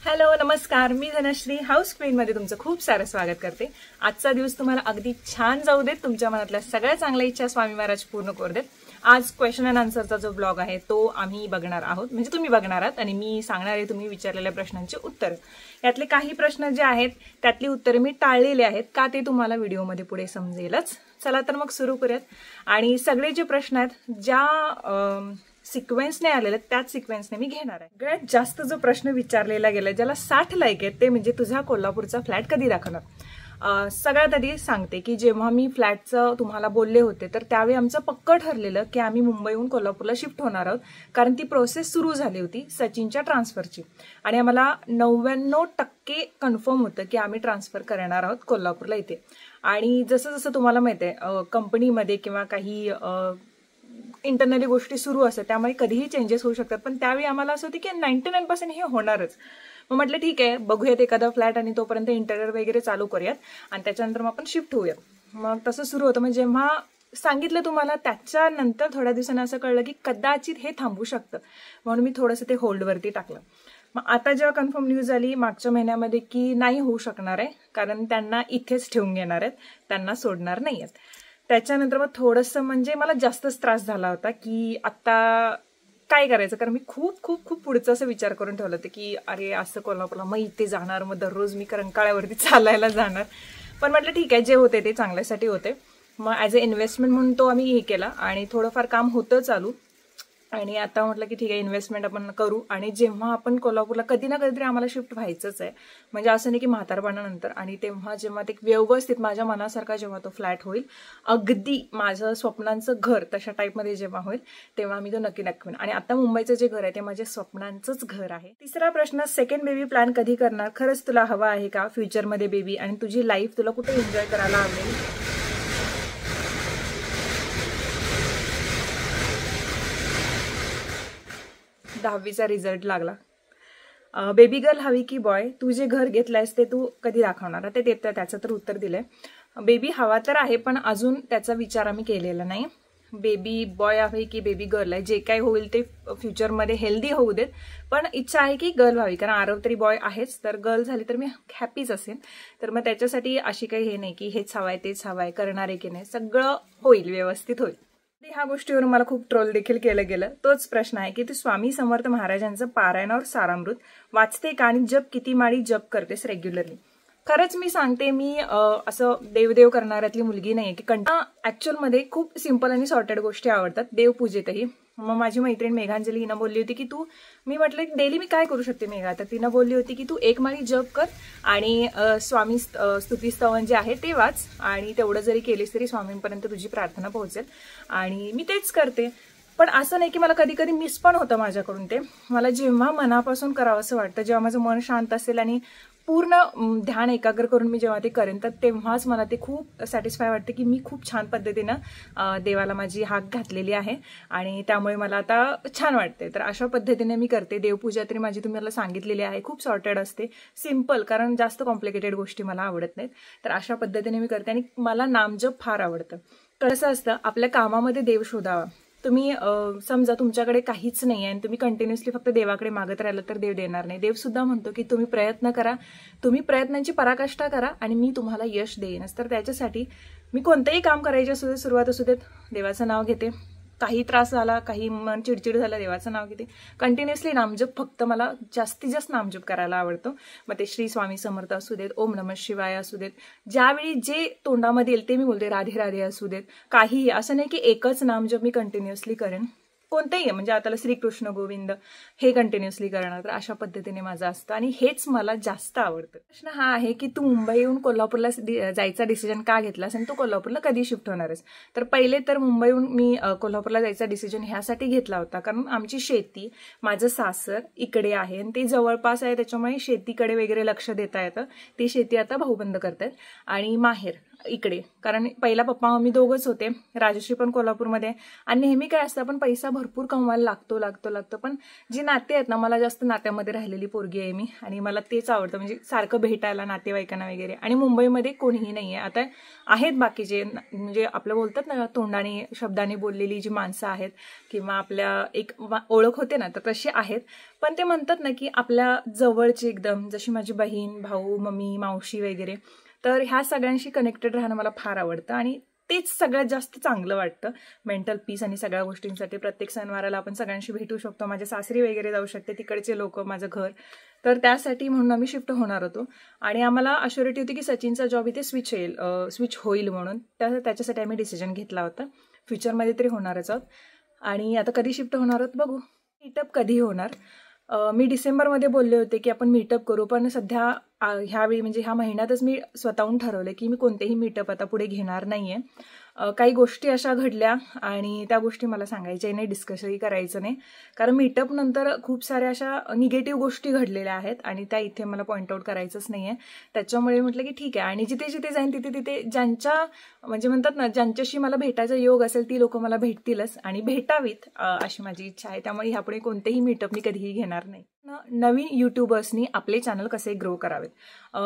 Hello नमस्कार, मी Dhanashree house queen मध्ये तुमचं खूप सारं स्वागत करते। आजचा दिवस तुम्हाला अगदी छान जाऊ देत, तुमच्या मनातल्या सगळ्या चांगल्या इच्छा स्वामी महाराज पूर्ण करू देत। आज क्वेश्चन अँड आन्सरचा जो ब्लॉग आहे तो आम्ही बघणार आहोत, म्हणजे तुम्ही बघणार आहात आणि मी सांगणार आहे तुम्ही विचारलेल्या प्रश्नांची उत्तर। यातले काही प्रश्न जे आहेत त्यातली उत्तरे मी टाळलेली आहेत का ते तुम्हाला व्हिडिओमध्ये पुढे समजेलच। चला तर मग सुरू करूयात। आणि सगळे जे प्रश्न आहेत ज्या सिक्वेन्सने आलेले त्याच सिक्वेन्सने मी घेणार आहे। सगळ्यात जास्त जो प्रश्न विचारलेला गेला ज्याला 60 लाईक आहेत ते म्हणजे तुझा कोल्हापूरचा फ्लॅट कधी दाखवणार। सगळ्यात आधी सांगते की जेव्हा मी फ्लॅटचं तुम्हाला बोलले होते तर त्यावेळी आमचं पक्क ठरलेलं की आम्ही मुंबईहून कोल्हापूरला शिफ्ट होणार आहोत, कारण ती प्रोसेस सुरू झाली होती सचिनच्या ट्रान्सफरची आणि आम्हाला 99% कन्फर्म होतं की आम्ही ट्रान्सफर करणार आहोत कोल्हापूरला इथे। आणि जसं जसं तुम्हाला माहिती आहे कंपनीमध्ये किंवा काही इंटरनली गोष्टी सुरू असतात त्यामुळे कधीही चेंजेस होऊ शकतात, पण त्यावेळी आम्हाला असं होतं की 99% हे होणारच। मग म्हटलं ठीक आहे बघूयात एखादा फ्लॅट आणि तोपर्यंत इंटेरियर वगैरे चालू करूयात आणि त्याच्यानंतर मग आपण शिफ्ट होऊयात। मग तसं सुरू होतं। मग जेव्हा सांगितलं तुम्हाला त्याच्यानंतर थोड्या दिवसांनी असं कळलं की कदाचित हे थांबू शकतं, म्हणून मी थोडंसं ते होल्डवरती टाकलं। मग आता जेव्हा कन्फर्म न्यूज आली मागच्या महिन्यामध्ये की नाही होऊ शकणार आहे, कारण त्यांना इथेच ठेवून घेणार आहेत, त्यांना सोडणार नाही आहेत। त्याच्यानंतर मग थोडंसं म्हणजे मला जास्तच त्रास झाला होता की आता काय करायचं, कारण मी खूप खूप खूप पुढचं असं विचार करून ठेवलं होतं की अरे असं कोल्हापूरला मग इथे जाणार, मग दररोज मी रंकाळ्यावरती चालायला जाणार। पण म्हटलं ठीक आहे जे होते ते चांगल्यासाठी होते। मग ॲज अ इन्व्हेस्टमेंट म्हणून तो आम्ही हे केला आणि थोडंफार काम होतं चालू आणि आता म्हटलं की ठीक आहे इन्व्हेस्टमेंट आपण करू। आणि जेव्हा आपण कोल्हापूरला कधी ना कधीतरी आम्हाला शिफ्ट व्हायचंच आहे, म्हणजे असं नाही की म्हातारपणानंतर, आणि तेव्हा जेव्हा ते व्यवस्थित माझ्या मनासारखा जेव्हा तो फ्लॅट होईल अगदी माझं स्वप्नांचं घर तशा टाईपमध्ये जेव्हा होईल तेव्हा मी तो नक्की दाखवेन। आणि आता मुंबईचं जे घर आहे ते माझ्या स्वप्नांचंच घर आहे। तिसरा प्रश्न, सेकंड बेबी प्लॅन कधी करणार, खरंच तुला हवा आहे का फ्युचरमध्ये बेबी, आणि तुझी लाईफ तुला कुठे एन्जॉय करायला आवडेल। 10वीचा रिझल्ट लागला। बेबी गर्ल हवी की बॉय, तू जे घर घेतलंयस ते तू कधी दाखवणार, ते त्याचं तर उत्तर दिलंय। बेबी हवा तर आहे पण अजून त्याचा विचार आम्ही केलेला नाही। बेबी बॉय आहे की बेबी गर्ल आहे, जे काय होईल ते फ्युचरमध्ये हेल्दी होऊ देत, पण इच्छा आहे की गर्ल व्हावी, कारण आरव तरी बॉय आहेच, तर गर्ल झाली तर मी हॅपीच असेल। तर मग त्याच्यासाठी अशी काही हे नाही की हेच हवाय तेच हवाय, करणार आहे की नाही, सगळं होईल, व्यवस्थित होईल। ह्या गोष्टीवरून मला खूप ट्रोल देखील केलं गेलं। तोच प्रश्न आहे की तू स्वामी समर्थ महाराजांचं पारायणावर सारामृत वाचते का आणि जप किती माळी जप करतेस रेग्युलरली। खरंच मी सांगते मी असं देवदेव करणाऱ्यातली मुलगी नाहीये की ऍक्च्युअलमध्ये खूप सिंपल आणि सॉर्टेड गोष्टी आवडतात देवपूजेतही। मग माझी मैत्रीण मेघांजली हिनं बोलली होती की तू, मी म्हटलं की डेली मी काय करू शकते मेघा, तर तिनं बोलली होती की तू 1 माळी जप कर आणि स्वामी स्तुतीस्तवन जे आहे ते वाच, आणि तेवढं जरी केलीस तरी स्वामींपर्यंत तुझी प्रार्थना पोहोचेल। आणि मी तेच करते, पण असं नाही की मला कधी कधी मिस पण होतं माझ्याकडून ते। मला जेव्हा मनापासून करावं असं वाटतं, जेव्हा माझं मन शांत असेल आणि पूर्ण ध्यान एकाग्र करून मी जेव्हा ते करेन तर तेव्हाच मला ते खूप सॅटिस्फाय वाटते की मी खूप छान पद्धतीनं देवाला माझी हाक घातलेली आहे आणि त्यामुळे मला आता छान वाटते। तर अशा पद्धतीने मी करते। देवपूजा तरी माझी तुम्हाला सांगितलेली आहे, खूप सॉर्टेड असते, सिम्पल, कारण जास्त कॉम्प्लिकेटेड गोष्टी मला आवडत नाहीत। तर अशा पद्धतीने मी करते आणि मला नामजप फार आवडतं। कसं असतं आपल्या कामामध्ये देव शोधावा। तुम्ही समजा तुमच्याकडे काहीच नाही आहे आणि तुम्ही कंटिन्युअसली फक्त देवाकडे मागत राहिलं तर देव देणार नाही। देव सुद्धा म्हणतो की तुम्ही प्रयत्न करा, तुम्ही प्रयत्नांची पराकाष्ठा करा आणि मी तुम्हाला यश देईनच। तर त्याच्यासाठी मी कोणतंही काम करायचे असू दे, सुरुवात असू देत, देवाचं नाव घेते, काही त्रास झाला, काही मन चिडचिड झालं, देवाचं नाव घेते, कंटिन्युअसली नामजप, फक्त मला जास्तीत जास्त नामजप करायला आवडतो। मग ते श्री स्वामी समर्थ असू देत, ओम नमः शिवाय असू देत, ज्यावेळी जे तोंडामध्ये येईल ते मी बोलते, राधे राधे असू देत, काहीही, असं नाही की एकच नामजप मी कंटिन्युअसली करेन, कोणतेही, म्हणजे आता श्रीकृष्ण गोविंद हे कंटिन्युअसली करणार। तर अशा पद्धतीने माझं असतं आणि हेच मला जास्त आवडतं। प्रश्न हा आहे की तू मुंबईहून कोल्हापूरला जायचा डिसिजन का घेतलास आणि तू कोल्हापूरला कधी शिफ्ट होणार आहेस। तर पहिले तर मुंबईहून मी कोल्हापूरला जायचा डिसिजन ह्यासाठी घेतला होता कारण आमची शेती, माझं सासर इकडे आहे आणि ते जवळपास आहे, त्याच्यामुळे शेतीकडे वगैरे लक्ष देता येतं। ती शेती आता भाऊबंद करतायत आणि माहेर इकडे, कारण पहिला पप्पा मम्मी दोघंच होते, राजश्री पण कोल्हापूरमध्ये. आणि नेहमी काय असतं, आपण पैसा भरपूर कमवायला लागतो, पण जी नाते आहेत ना, मला जास्त नात्यामध्ये राहिलेली पोरगी आहे मी, आणि मला तेच आवडतं, म्हणजे सारखं भेटायला नातेवाईकांना वगैरे. आणि मुंबईमध्ये कोणीही नाही आहे. आता आहेत बाकीचे, म्हणजे आपलं बोलतात ना, तोंडाने शब्दाने बोललेली जी माणसं आहेत किंवा आपल्या एक ओळख होते ना, तर तशी आहेत. पण ते म्हणतात ना की आपल्या जवळची एकदम, जशी माझी बहीण, भाऊ, मम्मी, मावशी वगैरे, तर ह्या सगळ्यांशी कनेक्टेड राहणं मला फार आवडतं. आणि तेच सगळ्यात जास्त चांगलं वाटतं मेंटल पीस आणि सगळ्या गोष्टींसाठी. प्रत्येक सणवाराला आपण सगळ्यांशी भेटू शकतो, माझ्या सासरी वगैरे जाऊ शकते, तिकडचे लोक, माझं घर. तर त्यासाठी म्हणून आम्ही शिफ्ट होणार होतो. आणि आम्हाला अश्युरिटी होती की सचिनचा जॉब इथे स्विच होईल म्हणून. त्याच्यासाठी आम्ही डिसिजन घेतला होता. फ्युचरमध्ये तरी होणारच आहोत. आणि आता कधी शिफ्ट होणार आहोत बघू, मीटअप कधी होणार. मी डिसेंबरमध्ये बोलले होते की आपण मीटअप करू, पण सध्या ह्यावेळी म्हणजे ह्या महिन्यातच मी स्वतःहून ठरवलं की मी कोणतेही मीटअप आता पुढे घेणार नाहीये. काही गोष्टी अशा घडल्या आणि त्या गोष्टी मला सांगायच्या नाही, डिस्कसही करायचं नाही, कारण मीटअप नंतर खूप साऱ्या अशा निगेटिव्ह गोष्टी घडलेल्या आहेत आणि त्या इथे मला पॉईंट आउट करायचंच नाहीये. त्याच्यामुळे म्हटलं की ठीक आहे. आणि जिथे जिथे जाईन तिथे ज्यांच्या म्हणजे म्हणतात ना, ज्यांच्याशी मला भेटायचा योग असेल ती लोक मला भेटतीलच आणि भेटावीत अशी माझी इच्छा आहे. त्यामुळे ह्यापुढे कोणतेही मीटअप मी कधीही घेणार नाही. नवीन युट्यूबर्सनी आपले चॅनल कसे ग्रो करावेत,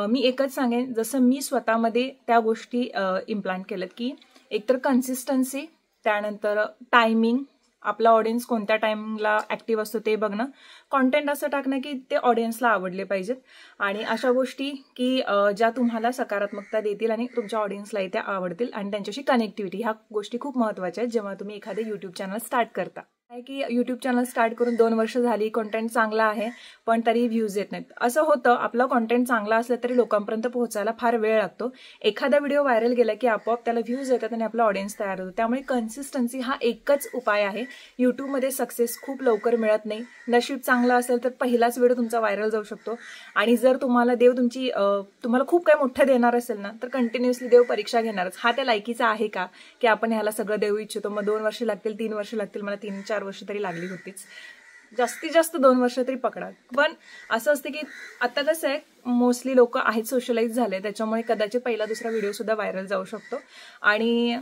मी एकच सांगेन, जसं मी स्वतःमध्ये त्या गोष्टी इम्प्लांट केल्यात की एकतर कन्सिस्टन्सी, त्यानंतर टायमिंग, आपला ऑडियन्स कोणत्या टाइमला ऍक्टिव्ह असतो ते बघणं, कॉन्टेंट असं टाकणं की ते ऑडियन्सला आवडले पाहिजेत, आणि अशा गोष्टी की ज्या तुम्हाला सकारात्मकता देतील आणि तुमच्या ऑडियन्सलाही त्या आवडतील, आणि त्यांच्याशी कनेक्टिव्हिटी, ह्या गोष्टी खूप महत्त्वाच्या आहेत जेव्हा तुम्ही एखादे यूट्यूब चॅनल स्टार्ट करता. आहे की यूट्यूब चॅनल स्टार्ट करून 2 वर्ष झाली, कंटेंट चांगला आहे पण तरी व्ह्यूज येत नाहीत. असं होतं, आपलं कंटेंट चांगला असलं तरी लोकांपर्यंत पोहोचायला फार वेळ लागतो. एखादा व्हिडिओ व्हायरल गेला की आपोआप त्याला व्ह्यूज येतात आणि आपला ऑडियन्स तयार होतो. त्यामुळे कन्सिस्टन्सी हा एकच उपाय आहे. यूट्यूबमध्ये सक्सेस खूप लवकर मिळत नाही. नशीब चांगलं असेल तर पहिलाच व्हिडिओ तुमचा व्हायरल जाऊ शकतो, आणि जर तुम्हाला देव तुम्हाला खूप काही मोठं देणार असेल ना, तर कंटिन्युअसली देव परीक्षा घेणारच. हा त्या लायकीचा आहे का की आपण ह्याला सगळं देऊ इच्छितो, मग 2 वर्ष लागतील, 3 वर्ष लागतील, मला 3-4 वर्ष तरी लागली होतीच, जास्तीत जास्त 2 वर्ष तरी पकडा. पण असं असतं की आता कसं आहे, मोस्टली लोक आहेत सोशलाइज झाले, त्याच्यामुळे कदाचित पहिला दुसरा व्हिडिओ सुद्धा व्हायरल जाऊ शकतो, आणि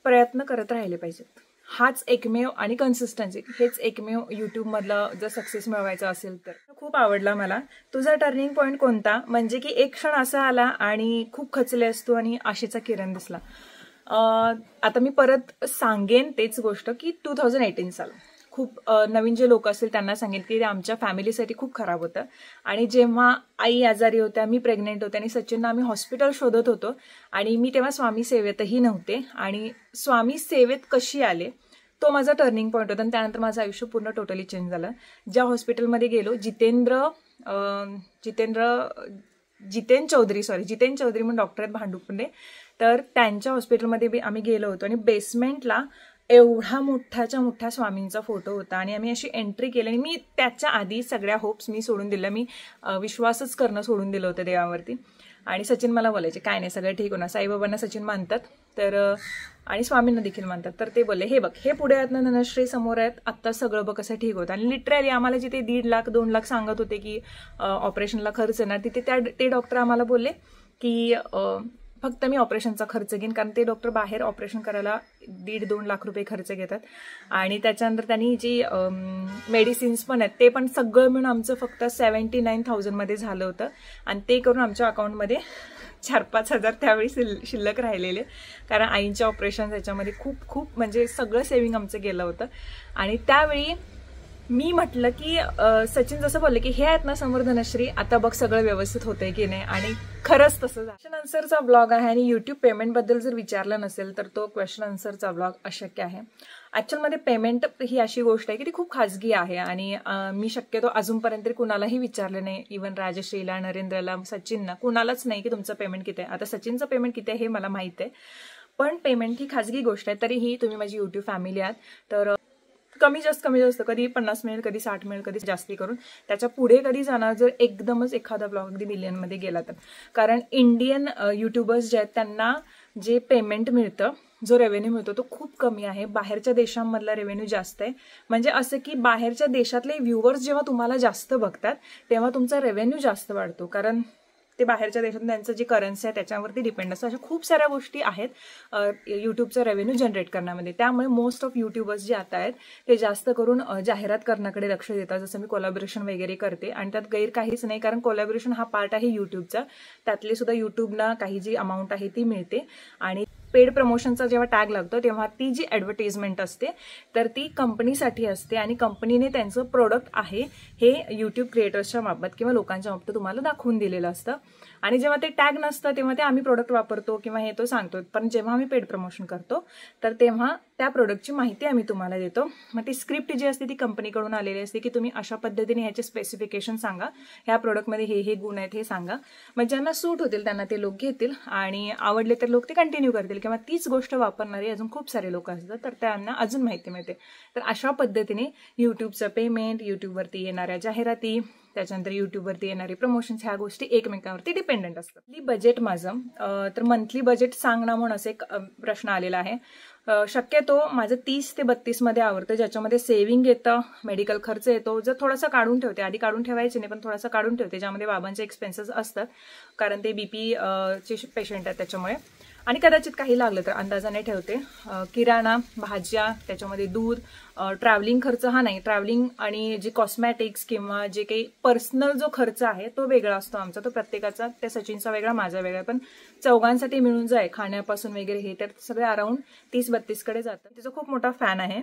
प्रयत्न करत राहिले पाहिजेत. हाच एकमेव, आणि कन्सिस्टन्सी हेच एकमेव यूट्यूबमधलं जर सक्सेस मिळवायचं असेल तर. खूप आवडला मला. तुझा टर्निंग पॉईंट कोणता, म्हणजे की एक क्षण असा आला आणि खूप खचले असतो आणि आशेचा किरण दिसला. आता मी परत सांगेन तेच गोष्ट की 2018 साल खूप नवीन जे लोक असतील त्यांना सांगेन की ते आमच्या फॅमिलीसाठी खूप खराब होतं. आणि जेव्हा आई आजारी होत्या, मी प्रेग्नेंट होते आणि सचिनला आम्ही हॉस्पिटल शोधत होतो, आणि मी तेव्हा स्वामी सेवेतही नव्हते, आणि स्वामी सेवेत कशी आले तो माझा टर्निंग पॉईंट होता. आणि त्यानंतर माझं आयुष्य पूर्ण टोटली चेंज झालं. ज्या हॉस्पिटलमध्ये गेलो, जितेन चौधरी म्हणून डॉक्टर आहेत भांडुपमध्ये, तर त्यांच्या हॉस्पिटलमध्ये आम्ही गेलो होतो, आणि बेसमेंटला एवढा मोठ्या स्वामींचा फोटो होता, आणि आम्ही अशी एंट्री केली. आणि मी त्याच्या आधी सगळ्या होप्स मी सोडून दिल्या, मी विश्वासच करणं सोडून दिलं होतं देवावरती. आणि सचिन मला बोलायचे काय नाही, सगळं ठीक होणार. साईबाबांना सचिन मानतात, तर आणि स्वामींना देखील मानतात, तर ते बोलले हे बघ, हे पुढे आहेत ना धनश्री, समोर आहेत, आत्ता सगळं बघ कसं ठीक होतं. आणि लिटरली आम्हाला जिथे 1.5 लाख 2 लाख सांगत होते की ऑपरेशनला खर्च येणार, तिथे ते डॉक्टर आम्हाला बोलले की फक्त मी ऑपरेशनचा खर्च घेईन, कारण ते डॉक्टर बाहेर ऑपरेशन करायला 1.5-2 लाख रुपये खर्च घेतात. आणि त्याच्यानंतर त्यांनी जी मेडिसिन्स पण आहेत ते पण सगळं मिळून आमचं फक्त 79,000 मध्ये झालं होतं. आणि ते करून आमच्या अकाउंटमध्ये 4-5 हजार त्यावेळी शिल्लक राहिलेले, कारण आईंच्या ऑपरेशन त्याच्यामध्ये खूप म्हणजे सगळं सेव्हिंग आमचं गेलं होतं. आणि त्यावेळी मी म्हटलं की सचिन जसं बोलले की हे आहेत ना समोर धनश्री, आता बघ सगळं व्यवस्थित होतंय की नाही, आणि खरंच तसं क्वेश्चन आन्सरचा ब्लॉग आहे. आणि युट्यूब पेमेंटबद्दल जर विचारलं नसेल तर तो क्वेश्चन आन्सरचा ब्लॉग अशक्य आहे. ऍक्च्युअलमध्ये पेमेंट ही अशी गोष्ट आहे की ती खूप खाजगी आहे, आणि मी शक्यतो अजूनपर्यंत कुणालाही विचारलं नाही, इव्हन राजश्रीला, नरेंद्रला, सचिनला, कुणालाच नाही की तुमचं पेमेंट किती आहे. आता सचिनचं पेमेंट किती आहे हे मला माहित आहे, पण पेमेंट ही खाजगी गोष्ट आहे. तरीही तुम्ही माझी युट्यूब फॅमिली आहात, तर कमी जास्त कधी 50 मिळेल, कधी 60 मिळेल, कधी जास्ती करून त्याच्या पुढे कधी जाणार जर एकदमच एखादा ब्लॉग अगदी मिलियनमध्ये गेला तर. कारण इंडियन युट्यूबर्स जे आहेत त्यांना जे पेमेंट मिळतं, जो रेव्हेन्यू मिळतो तो खूप कमी आहे. बाहेरच्या देशांमधला रेव्हेन्यू जास्त आहे. म्हणजे असं की बाहेरच्या देशातले व्ह्यूअर्स जेव्हा तुम्हाला जास्त बघतात तेव्हा तुमचा रेव्हेन्यू जास्त वाढतो, कारण ते बाहेरच्या देशातून त्यांचं जी करन्सी आहे त्याच्यावरती डिपेंड असतं. अशा खूप साऱ्या गोष्टी आहेत यूट्यूबचं रेव्हेन्यू जनरेट करण्यामध्ये. त्यामुळे मोस्ट ऑफ यूट्यूबर्स जे आता आहेत ते जास्त करून जाहिरात करण्याकडे लक्ष देतात. जसं मी कोलॅबोरेशन वगैरे करते आणि त्यात गैर काहीच नाही, कारण कोलॅबोरेशन हा पार्ट आहे यूट्यूबचा. त्यातली सुद्धा यूट्यूबना काही जी अमाऊंट आहे ती मिळते. आणि पेड प्रमोशनचा जेव्हा टॅग लागतो तेव्हा ती जी ॲडव्हर्टाइजमेंट असते तर ती कंपनीसाठी असते आणि कंपनीने त्यांचं प्रोडक्ट आहे हे यूट्यूब क्रिएटर्सच्या बाबत किंवा लोकांच्या बाबतीत तुम्हाला दाखवून दिलेलं असतं. आणि जेव्हा ते टॅग नसतं तेव्हा ते आम्ही प्रोडक्ट वापरतो किंवा हे तो सांगतो. पण जेव्हा आम्ही पेड प्रमोशन करतो तर तेव्हा त्या प्रोडक्टची माहिती आम्ही तुम्हाला देतो. मग ती स्क्रिप्ट जी असते ती कंपनीकडून आलेली असते की तुम्ही अशा पद्धतीने ह्याचे स्पेसिफिकेशन सांगा, ह्या प्रोडक्टमध्ये हे हे गुण आहेत हे सांगा. मग ज्यांना सूट होतील त्यांना ते लोक घेतील आणि आवडले तर लोक ते कंटिन्यू करतील किंवा तीच गोष्ट वापरणारी अजून खूप सारे लोक असतात तर त्यांना अजून माहिती मिळते. तर अशा पद्धतीने यूट्यूबचं पेमेंट, यूट्यूबवरती येणाऱ्या जाहिराती, त्याच्यानंतर यूट्यूबवरती येणारी प्रमोशन्स ह्या गोष्टी एकमेकांवरती डिपेंडंट असतात. बजेट माझं तर मंथली बजेट सांग ना म्हणून असा एक प्रश्न आलेला आहे. शक्यतो माझं 30 ते 32 मध्ये आवडतं, ज्याच्यामध्ये सेव्हिंग येतं, मेडिकल खर्च येतो. जर थोडासा काढून ठेवते, आधी काढून ठेवायचे नाही पण थोडासा काढून ठेवते, ज्यामध्ये बाबांचे एक्सपेन्सेस असतात कारण ते बीपी चे पेशंट आहेत त्याच्यामुळे. आणि कदाचित काही लागलं तर अंदाजाने ठेवते. किराणा, भाज्या, त्याच्यामध्ये दूध, ट्रॅव्हलिंग खर्च हा नाही, ट्रॅव्हलिंग आणि जे कॉस्मॅटिक्स किंवा जे काही पर्सनल जो खर्च आहे तो वेगळा असतो आमचा. तो प्रत्येकाचा, त्या सचिनचा वेगळा, माझा वेगळा, पण चौघांसाठी मिळून जाय खाण्यापासून वगैरे हे तर सगळे अराउंड 30-32 कडे जातं. तिचा खूप मोठा फॅन आहे.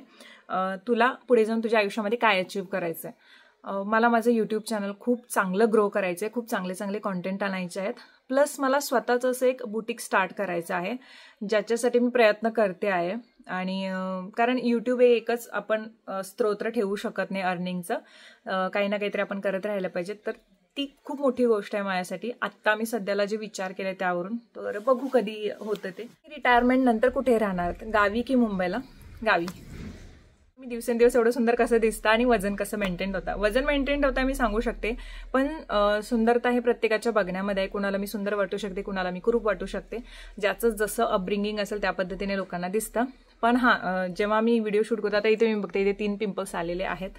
तुला पुढे जाऊन तुझ्या आयुष्यामध्ये काय अचीव्ह करायचं आहे? मला माझं यूट्यूब चॅनल खूप चांगलं ग्रो करायचं आहे, खूप चांगले चांगले कॉन्टेंट आणायचे आहेत. प्लस मला स्वतःच असं एक बुटीक स्टार्ट करायचं आहे ज्याच्यासाठी मी प्रयत्न करते आहे. आणि कारण यूट्यूब हे एकच आपण स्त्रोत्र ठेवू शकत नाही अर्निंगचं, काही ना काहीतरी आपण करत राहिलं पाहिजे. तर ती खूप मोठी गोष्ट आहे माझ्यासाठी. आत्ता मी सध्याला जे विचार केले त्यावरून, तर बघू कधी होतं ते. रिटायरमेंट नंतर कुठे राहणार, गावी की मुंबईला? गावी. मी दिवसेंदिवस एवढं सुंदर कसं दिसतं आणि वजन कसं मेंटेन होतं? वजन मेंटेन होतं मी सांगू शकते, पण सुंदरता हे प्रत्येकाच्या बघण्यामध्ये आहे. कुणाला मी सुंदर वाटू शकते, कुणाला मी कुरूप वाटू शकते. ज्याचं जसं अपब्रिंगिंग असेल त्या पद्धतीने लोकांना दिसतं. पण हां, जेव्हा मी व्हिडिओ शूट करतो, आता इथे मी बघते इथे 3 पिंपल्स आलेले आहेत.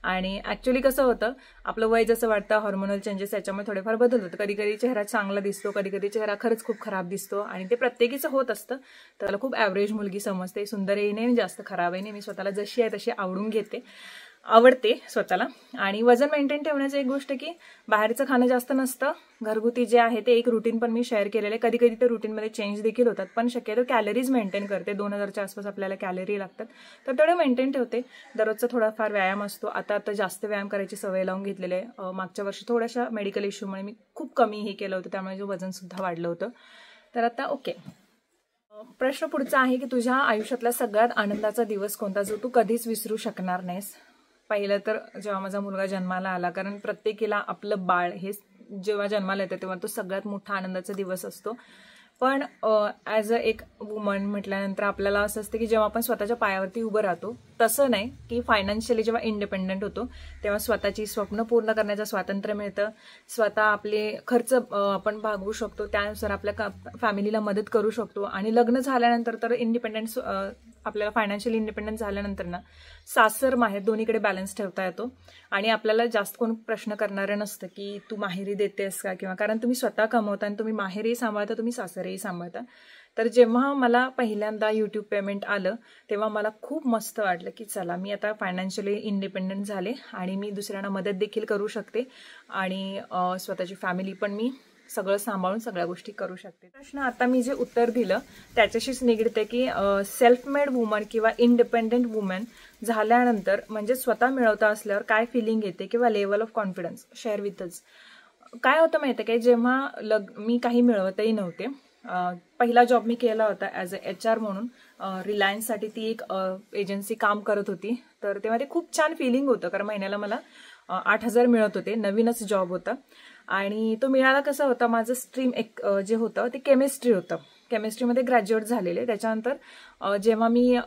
आणि ऍक्च्युली कसं होतं, आपलं वय जसं वाटतं, हॉर्मोनल चेंजेस याच्यामुळे थोडेफार बदल होतं. कधी कधी चेहरा चांगला दिसतो, कधी कधी चेहरा खरंच खूप खराब दिसतो आणि ते प्रत्येकीचं होत असतं. तर मला खूप ॲव्हरेज मुलगी समजते, सुंदरही नाही जास्त खराबही नाही. मी स्वतःला जशी आहे तशी आवडून घेते, आवडते स्वतःला. आणि वजन मेंटेन ठेवण्याची एक गोष्ट की बाहेरचं खाणं जास्त नसतं, घरगुती जे आहे ते एक रुटीन पण मी शेअर केलेलं आहे. कधी कधी ते रुटीनमध्ये चेंज देखील होतात, पण शक्यतो कॅलरीज मेंटेन करते. 2000च्या आसपास आपल्याला कॅलरी लागतात, तर तेवढं मेंटेन ठेवते. दररोजचा थोडाफार व्यायाम असतो. आता जास्त व्यायाम करायची सवय लावून घेतलेली आहे. मागच्या वर्षी थोड्याशा मेडिकल इश्यूमुळे मी खूप कमी हे केलं होतं, त्यामुळे वजन सुद्धा वाढलं होतं. तर आता ओके. प्रश्न पुढचा आहे की तुझ्या आयुष्यातला सगळ्यात आनंदाचा दिवस कोणता जो तू कधीच विसरू शकणार नाहीस? पहिलं तर जेव्हा माझा मुलगा जन्माला आला, कारण प्रत्येकीला आपलं बाळ हे जेव्हा जन्माला येतं तेव्हा तो सगळ्यात मोठा आनंदाचा दिवस असतो. पण ॲज अ एक वुमन म्हटल्यानंतर आपल्याला असं असतं की जेव्हा आपण स्वतःच्या पायावरती उभं राहतो, तसं नाही की फायनान्शियली जेव्हा इंडिपेंडंट होतो तेव्हा स्वतःची स्वप्न पूर्ण करण्याचं स्वातंत्र्य मिळतं. स्वतः आपले खर्च आपण भागवू शकतो, त्यानुसार आपल्या फॅमिलीला मदत करू शकतो. आणि लग्न झाल्यानंतर तर इंडिपेंडन्स, आपल्याला फायनान्शियली इंडिपेंडंट झाल्यानंतर ना सासर माहेर दोन्हीकडे बॅलन्स ठेवता येतो. आणि आपल्याला जास्त कोण प्रश्न करणारं नसतं की तू माहेरी देतेस का, किंवा कारण तुम्ही स्वतः कमवता आणि तुम्ही माहेरही सांभाळता, तुम्ही सासरही सांभाळता. तर जेव्हा मला पहिल्यांदा यूट्यूब पेमेंट आलं तेव्हा मला खूप मस्त वाटलं की चला मी आता फायनान्शियली इंडिपेंडंट झाले आणि मी दुसऱ्यांना मदत देखील करू शकते आणि स्वतःची फॅमिली पण मी सगळं सांभाळून सगळ्या गोष्टी करू शकते. प्रश्न आता मी जे उत्तर दिलं त्याच्याशीच निगडीते की सेल्फ मेड वुमन किंवा इंडिपेंडंट वुमन झाल्यानंतर म्हणजे स्वतः मिळवता असल्यावर काय फिलिंग येते किंवा लेवल ऑफ कॉन्फिडन्स शेअर विथच. काय होतं माहिती आहे काय, जेव्हा मी काही मिळवतही नव्हते, पहिला जॉब मी केला होता ॲज अ HR म्हणून. रिलायन्ससाठी ती एक एजन्सी काम करत होती. तर तेव्हा ते खूप छान फिलिंग होतं, कारण महिन्याला मला 8,000 मिळत होते. नवीनच जॉब होता आणि तो मिळाला कसा होता, माझं स्ट्रीम एक जे होतं ते केमिस्ट्री होतं. केमिस्ट्रीमध्ये ग्रॅज्युएट झालेले. त्याच्यानंतर जेव्हा मी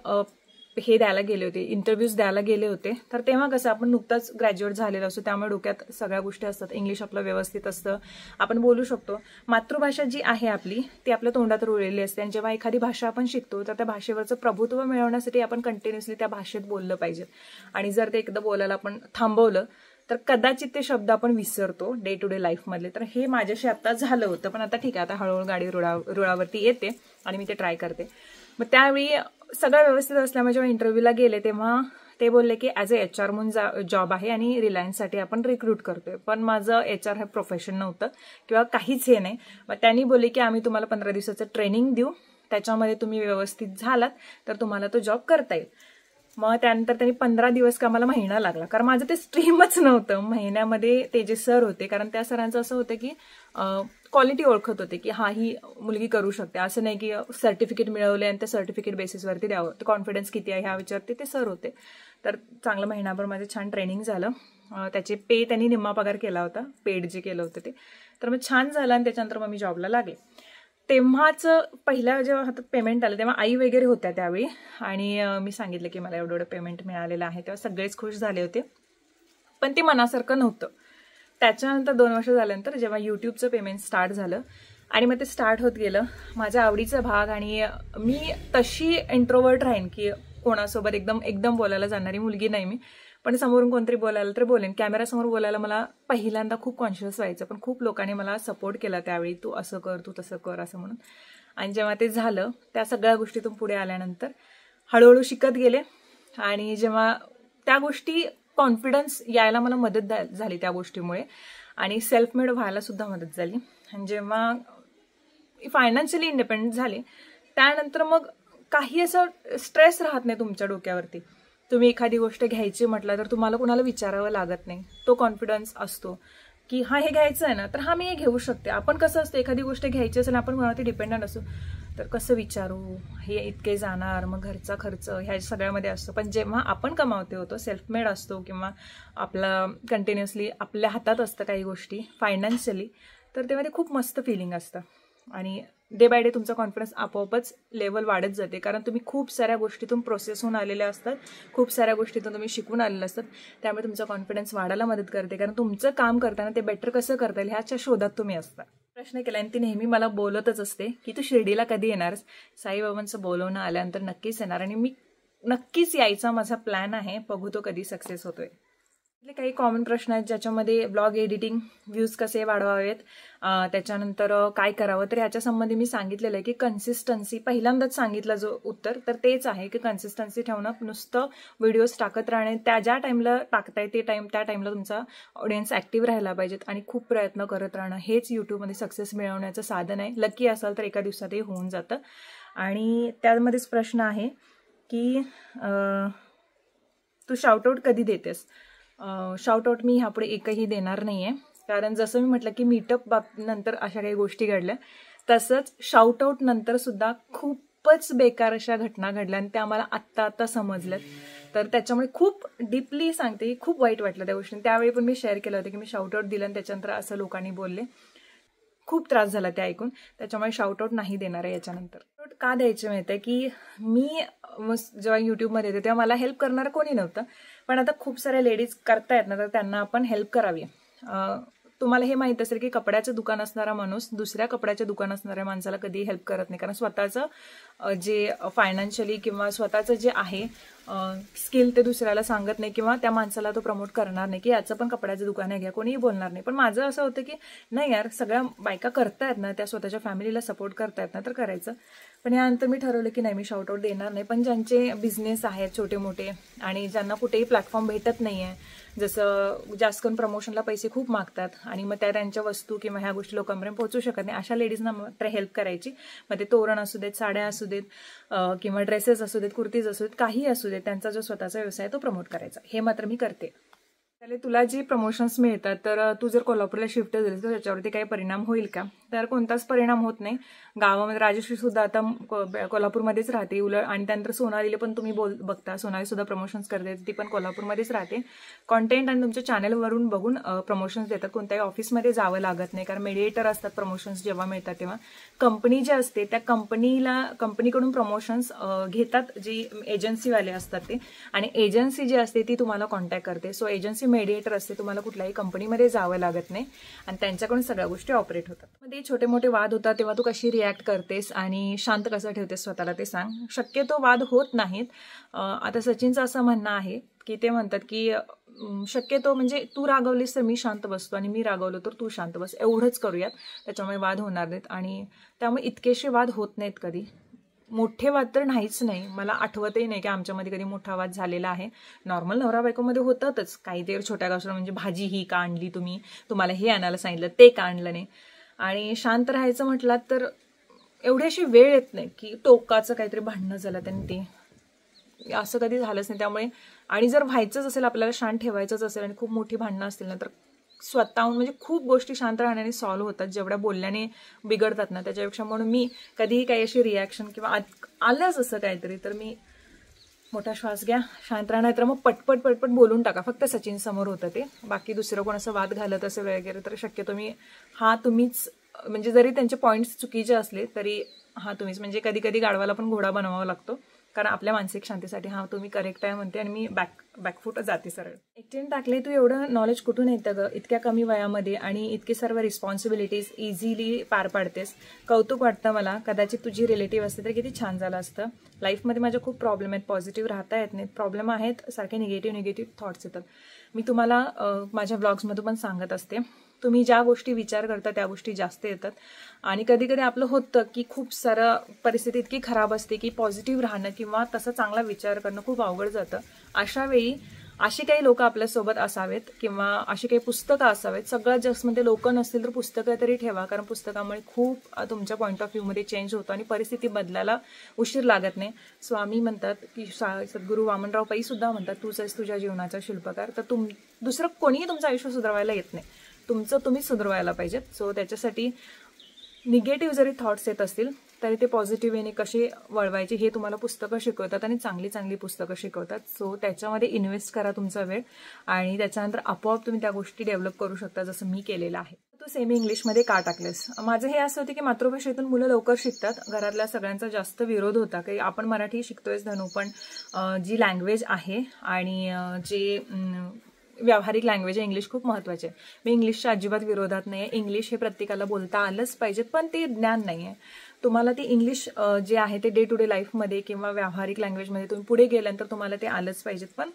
हे द्यायला गेले होते, इंटरव्ह्यूज द्यायला गेले होते, तर तेव्हा कसं आपण नुकताच ग्रॅज्युएट झालेलो असतो, त्यामुळे डोक्यात सगळ्या गोष्टी असतात. इंग्लिश आपलं व्यवस्थित असतं, आपण बोलू शकतो. मातृभाषा जी आहे आपली ती आपल्या तोंडात रुळलेली असते आणि जेव्हा एखादी भाषा आपण शिकतो तर त्या भाषेवरचं प्रभुत्व मिळवण्यासाठी आपण कंटिन्युअसली त्या भाषेत बोललं पाहिजे. आणि जर ते एकदा बोलायला आपण थांबवलं तर कदाचित ते शब्द आपण विसरतो डे टू डे लाईफमधले. तर हे माझ्याशी आता झालं होतं, पण आता ठीक आहे, आता हळूहळू गाडी रुळावरती येते आणि मी ते ट्राय करते. मग त्यावेळी सगळं व्यवस्थित असल्यामुळे जेव्हा इंटरव्ह्यूला गेले तेव्हा ते बोलले की ॲज अ HR म्हणून जॉब आहे आणि रिलायन्ससाठी आपण रिक्रूट करतोय. पण माझं HR हे प्रोफेशन नव्हतं किंवा काहीच हे नाही. मग त्यांनी बोलले की आम्ही तुम्हाला 15 दिवसाचं ट्रेनिंग देऊ, त्याच्यामध्ये तुम्ही व्यवस्थित झालात तर तुम्हाला तो जॉब करता येईल. मग त्यानंतर त्यांनी 15 दिवस का मला महिना लागला, कारण माझं ते स्ट्रीमच नव्हतं. महिन्यामध्ये ते जे सर होते, कारण त्या सरांचं असं होतं की क्वालिटी ओळखत होते की हा ही मुलगी करू शकते, असं नाही की सर्टिफिकेट मिळवले आणि त्या सर्टिफिकेट बेसिसवरती द्यावं, तर कॉन्फिडन्स किती आहे ह्या विचारते ते सर होते. तर चांगलं महिनाभर माझं छान ट्रेनिंग झालं. त्याचे पे त्यांनी निम्मा पगार केला होता, पेड जे केलं होतं ते. तर मग छान झालं आणि त्याच्यानंतर मग मी जॉबला लागले. तेव्हाच पहिल्या जेव्हा हातात पेमेंट आलं तेव्हा आई वगैरे होत्या त्यावेळी, आणि मी सांगितलं की मला एवढं पेमेंट मिळालेलं आहे. तेव्हा सगळेच खुश झाले होते, पण ते मनासारखं नव्हतं. त्याच्यानंतर 2 वर्ष झाल्यानंतर जेव्हा यूट्यूबचं पेमेंट स्टार्ट झालं आणि मग ते स्टार्ट होत गेलं, माझ्या आवडीचा भाग, आणि मी तशी इंट्रोवर्ट राहीन की कोणासोबत एकदम बोलायला जाणारी मुलगी नाही मी, पण समोरून कोणतरी बोलायला तर बोलेन. कॅमेरासमोर बोलायला मला पहिल्यांदा खूप कॉन्शियस व्हायचं, पण खूप लोकांनी मला सपोर्ट केला त्यावेळी, तू असं कर, तू तसं कर असं म्हणून. आणि जेव्हा ते झालं, त्या सगळ्या गोष्टीतून पुढे आल्यानंतर हळूहळू शिकत गेले, आणि जेव्हा त्या गोष्टी कॉन्फिडन्स यायला मला मदत झाली त्या गोष्टीमुळे, आणि सेल्फ मेड व्हायला सुद्धा मदत झाली. आणि जेव्हा फायनान्शियली इंडिपेंडंट झाले त्यानंतर मग काही असं स्ट्रेस राहत नाही तुमच्या डोक्यावरती. तुम्ही एखादी गोष्ट घ्यायची म्हटलं तर तुम्हाला कुणाला विचारावं लागत नाही. तो कॉन्फिडन्स असतो की हा हे घ्यायचं आहे ना, तर हा मी हे घेऊ शकते. आपण कसं असतं, एखादी गोष्ट घ्यायची असेल आपण कोणावरती डिपेंडंट असतो, तर कसं विचारू, हे इतके जाणार, मग घरचा खर्च, ह्या सगळ्यामध्ये असतो. पण जेव्हा आपण कमावते होतो, सेल्फ मेड असतो, किंवा आपला कंटिन्युअसली आपल्या हातात असतं काही गोष्टी फायनान्शियली, तर तेव्हा ते खूप मस्त फिलिंग असतं. आणि डे बाय डे तुमचा कॉन्फिडन्स आपोआपच लेवल वाढत जाते, कारण तुम्ही खूप साऱ्या गोष्टीतून प्रोसेस होऊन आलेल्या असतात, खूप साऱ्या गोष्टीतून तुम्ही शिकून आलेले असतात. त्यामुळे तुमचा कॉन्फिडन्स वाढायला मदत करते, कारण तुमचं काम करताना ते बेटर कसं करता येईल ह्याच्या शोधात तुम्ही असता. प्रश्न केला आणि ती नेहमी मला बोलतच असते की तू शिर्डीला कधी येणारच. साईबाबांचं बोलवणं आल्यानंतर नक्कीच येणार, आणि मी नक्कीच यायचा माझा प्लॅन आहे. बघू तो कधी सक्सेस होतोय. काही कॉमन प्रश्न आहेत ज्याच्यामध्ये ब्लॉग एडिटिंग, व्ह्यूज कसे वाढवावेत, त्याच्यानंतर काय करावं. तर ह्याच्या संबंधी मी सांगितलेलं आहे की कन्सिस्टन्सी, पहिल्यांदाच सांगितलं जो उत्तर तर तेच आहे की कन्सिस्टन्सी ठेवणं, नुसतं व्हिडिओज टाकत राहणे, त्या ज्या टाईमला टाकताय त्या टाईमला तुमचा ऑडियन्स ॲक्टिव्ह राहायला पाहिजेत, आणि खूप प्रयत्न करत राहणं हेच यूट्यूबमध्ये सक्सेस मिळवण्याचं साधन आहे. लकी असाल तर एका दिवसातही होऊन जातं. आणि त्यामध्येच प्रश्न आहे की तू शाउटआउट कधी देतेस. शाउटआउट मी ह्यापुढे एकही देणार नाही आहे, कारण जसं मी म्हटलं की मीटअप नंतर अशा काही गोष्टी घडल्या, तसंच शाउटआउट नंतर सुद्धा खूपच बेकार अशा घटना घडल्या, आणि त्या मला आत्ता समजल्यात. तर त्याच्यामुळे खूप डीपली सांगते की खूप वाईट वाटलं त्या गोष्टी. त्यावेळी पण मी शेअर केलं होतं की मी शाउटआउट दिलं आणि त्याच्यानंतर असं लोकांनी बोलले, खूप त्रास झाला ते ऐकून. त्याच्यामुळे शाउटआउट नाही देणार आहे याच्यानंतर. का द्यायचे माहिती आहे की मी जेव्हा यूट्यूबमध्ये येते तेव्हा मला हेल्प करणारं कोणी नव्हतं, पण आता खूप साऱ्या लेडीज करतायत ना, तर त्यांना आपण हेल्प करावी. तुम्हाला हे माहीत असेल की कपड्याचं दुकान असणारा माणूस दुसऱ्या कपड्याच्या दुकान असणाऱ्या माणसाला कधी हेल्प करत नाही, कारण स्वतःचं जे फायनान्शियली किंवा स्वतःचं जे आहे स्किल ते दुसऱ्याला सांगत नाही, किंवा त्या माणसाला तो प्रमोट करणार नाही की याचं पण कपड्याचं दुकान आहे घ्या, कोणीही बोलणार नाही. पण माझं असं होतं की नाही यार, सगळ्या बायका करतायत ना, त्या स्वतःच्या फॅमिलीला सपोर्ट करतायत ना, तर करायचं. पण यानंतर मी ठरवलं की नाही, मी शाउटआउट देणार नाही. पण ज्यांचे बिझनेस आहेत छोटे मोठे आणि ज्यांना कुठेही प्लॅटफॉर्म भेटत नाही आहे, जसं जास्त करून प्रमोशनला पैसे खूप मागतात आणि मग त्यांच्या वस्तू किंवा ह्या गोष्टी लोकांपर्यंत पोहोचू शकत नाही, अशा लेडीजना मात्र हेल्प करायची. मग ते तोरण असू देत, साड्या असू देत, किंवा ड्रेसेस असू देत, कुर्तीज असू देत, काही असू देत, त्यांचा जो स्वतःचा व्यवसाय तो प्रमोट करायचा. हे मात्र मी करते. त्याला तुला जे प्रमोशन्स मिळतात, तर तू जर कोल्हापूरला शिफ्ट झालीस तर त्याच्यावरती काही परिणाम होईल का. तर कोणताच परिणाम होत नाही. गावामध्ये राजश्री सुद्धा आता कोल्हापूरमध्येच राहते, उलट. आणि त्यानंतर सोनालीला पण तुम्ही बघता, सोनाली सुद्धा प्रमोशन्स करते, ती पण कोल्हापूरमध्येच राहते. कॉन्टेंट आणि तुमच्या चॅनलवरून बघून प्रमोशन्स देतात, कोणत्याही ऑफिसमध्ये जावं लागत नाही, कारण मेडिएटर असतात प्रमोशन्स जेव्हा मिळतात तेव्हा. कंपनी जी असते त्या कंपनीकडून प्रमोशन्स घेतात जी एजन्सीवाले असतात ते, आणि एजन्सी जी असते ती तुम्हाला कॉन्टॅक्ट करते. सो एजन्सी मेडिएटर असते, तुम्हाला कुठल्याही कंपनीमध्ये जावं लागत नाही आणि त्यांच्याकडून सगळ्या गोष्टी ऑपरेट होतात. मध्ये छोटे मोठे वाद होतात तेव्हा तू कशी रिॲक्ट करतेस आणि शांत कसं ठेवतेस स्वतःला ते सांग. शक्यतो वाद होत नाहीत. आता सचिनचं असं म्हणणं आहे की ते म्हणतात की शक्यतो म्हणजे तू रागवलीस तर मी शांत बसतो आणि मी रागवलो तर तू शांत बस, एवढंच करूयात. त्याच्यामुळे वाद होणार नाहीत आणि त्यामुळे इतकेसे वाद होत नाहीत कधी. मोठे वाद तर नाहीच नाही. मला आठवतही नाही की आमच्यामध्ये कधी मोठा वाद झालेला आहे. नॉर्मल नवरा बायकोमध्ये होतातच काहीतरी छोट्या गोष्टी, म्हणजे भाजी ही का आणली तुम्ही, तुम्हाला हे आणायला सांगितलं ते का आणलं नाही. आणि शांत राहायचं म्हटलं तर एवढी अशी वेळ येत नाही की टोकाचं काहीतरी भांडणं झालं त्याने, ते असं कधी झालंच नाही. त्यामुळे आणि जर व्हायचंच असेल, आपल्याला शांत ठेवायचंच असेल आणि खूप मोठी भांडणं असतील ना, तर स्वतःहून म्हणजे खूप गोष्टी शांत राहण्याने सॉल्व्ह होतात. जेवढ्या बोलल्याने बिघडतात ना त्याच्यापेक्षा. म्हणून मी कधीही काही अशी रिॲक्शन किंवा आलंच असं काहीतरी तर मी मोठा श्वास घ्या, शांत राहणार, तर मग पटपट पटपट बोलून टाका. फक्त सचिन समोर होतं ते, बाकी दुसरं कोण असं वाद घालत असेल वगैरे तर शक्यतो मी तुम्हीच, म्हणजे जरी त्यांचे पॉईंट्स चुकीचे असले तरी तुम्हीच, म्हणजे कधी कधी गाढवाला पण घोडा बनवावा लागतो, कारण आपल्या मानसिक शांतीसाठी तुम्ही करेक्ट आहे म्हणते आणि मी बॅकफूट जाते सरळ. एकटीने टाकले, तू एवढं नॉलेज कुठून येतं ग इतक्या कमी वयामध्ये आणि इतके सर्व रिस्पॉन्सिबिलिटीज इझिली पार पाडतेस. कौतुक वाटतं मला. कदाचित तुझी रिलेटिव्ह असते तर किती छान झालं असतं. लाईफमध्ये माझे खूप प्रॉब्लेम आहेत, पॉझिटिव्ह राहता येत नाहीत, प्रॉब्लेम आहेत, सारखे निगेटिव्ह थॉट्स येतात. मी तुम्हाला माझ्या ब्लॉग्समध्ये पण सांगत असते, तुम्ही ज्या गोष्टी विचार करता त्या गोष्टी जास्त येतात. आणि कधी कधी आपलं होतं की खूप सारं परिस्थिती इतकी खराब असते की पॉझिटिव्ह राहणं किंवा तसा चांगला विचार करणं खूप अवघड जातं. अशा वेळी अशी काही लोक आपल्यासोबत असावेत किंवा अशी काही पुस्तकं असावेत. सगळ्यात जास्त म्हणजे लोक नसतील तर पुस्तकं तरी ठेवा, कारण पुस्तकामुळे खूप तुमच्या पॉईंट ऑफ व्ह्यूमध्ये चेंज होतो आणि परिस्थिती बदलायला उशीर लागत नाही. स्वामी म्हणतात की सद्गुरू वामनराव पै सुद्धा म्हणतात, तूच आहेस तुझ्या जीवनाचा शिल्पकार. तर दुसरं कोणीही तुमचं आयुष्य सुधारवायला येत नाही, तुमचं तुम्हीच सुधारवायला पाहिजेत. सो त्याच्यासाठी निगेटिव्ह जरी थॉट्स येत असतील तरी ते पॉझिटिव्ह वेने कसे वळवायचे हे तुम्हाला पुस्तकं शिकवतात आणि चांगली चांगली पुस्तकं शिकवतात. सो त्याच्यामध्ये इन्व्हेस्ट करा तुमचा वेळ आणि त्याच्यानंतर आपोआप तुम्ही त्या गोष्टी डेव्हलप करू शकता, जसं मी केलेलं आहे. तू सेमी इंग्लिशमध्ये का टाकलेस? माझं हे असं होतं की मातृभाषेतून मुलं लवकर शिकतात. घरातल्या सगळ्यांचा जास्त विरोध होता की आपण मराठी शिकतोयच धनू, पण जी लँग्वेज आहे आणि जे व्यावहारिक लँग्वेज आहे इंग्लिश खूप महत्त्वाचे आहे. मी इंग्लिशच्या अजिबात विरोधात नाही आहे. इंग्लिश हे प्रत्येकाला बोलता आलंच पाहिजे, पण ते ज्ञान नाही आहे. तुम्हाला ते इंग्लिश जे आहे ते डे टू डे लाईफमध्ये किंवा व्यावहारिक लँग्वेजमध्ये तुम्ही पुढे गेल्यानंतर तुम्हाला ते आलंच पाहिजेत. पण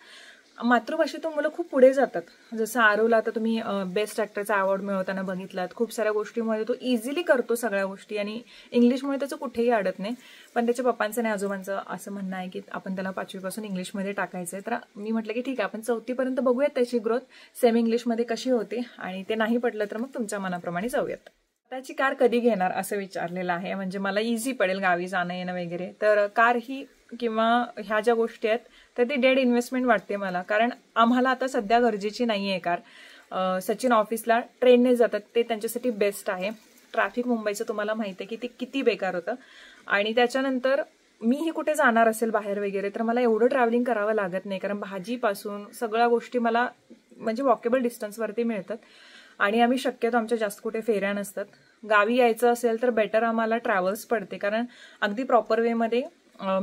मातृभाषेतून मुलं खूप पुढे जातात. जसं आरवला आता तुम्ही बेस्ट ॲक्टरचा अवॉर्ड मिळवताना बघितलात, खूप साऱ्या गोष्टींमध्ये तो इझिली करतो सगळ्या गोष्टी आणि इंग्लिशमुळे त्याचं कुठेही अडत नाही. पण त्याच्या पप्पांचं आणि आजोबांचं असं म्हणणं आहे की आपण त्याला 5वीपासून इंग्लिशमध्ये टाकायचं आहे. तर मी म्हटलं की ठीक आहे, आपण 4थीपर्यंत बघूयात त्याची ग्रोथ सेमी इंग्लिशमध्ये कशी होते आणि ते नाही पडलं तर मग तुमच्या मनाप्रमाणे जाऊयात. त्याची कार कधी घेणार असं विचारलेलं आहे, म्हणजे मला इझी पडेल गावी जाणं येणं वगैरे. तर कार ही किंवा ह्या ज्या गोष्टी आहेत तर ती डेड इन्व्हेस्टमेंट वाटते मला, कारण आम्हाला आता सध्या गरजेची नाही आहे कार. सचिन ऑफिसला ट्रेनने जातात, ते त्यांच्यासाठी बेस्ट आहे. ट्रॅफिक मुंबईचं तुम्हाला माहिती आहे की ते किती बेकार होतं. आणि त्याच्यानंतर मीही कुठे जाणार असेल बाहेर वगैरे तर मला एवढं ट्रॅव्हलिंग करावं लागत नाही, कारण भाजीपासून सगळ्या गोष्टी मला म्हणजे वॉकेबल डिस्टन्सवरती मिळतात. आणि आम्ही शक्यतो आमच्या जास्त कुठे फेऱ्या नसतात. गावी यायचं असेल तर बेटर आम्हाला ट्रॅव्हल्स पडते, कारण अगदी प्रॉपर वेमध्ये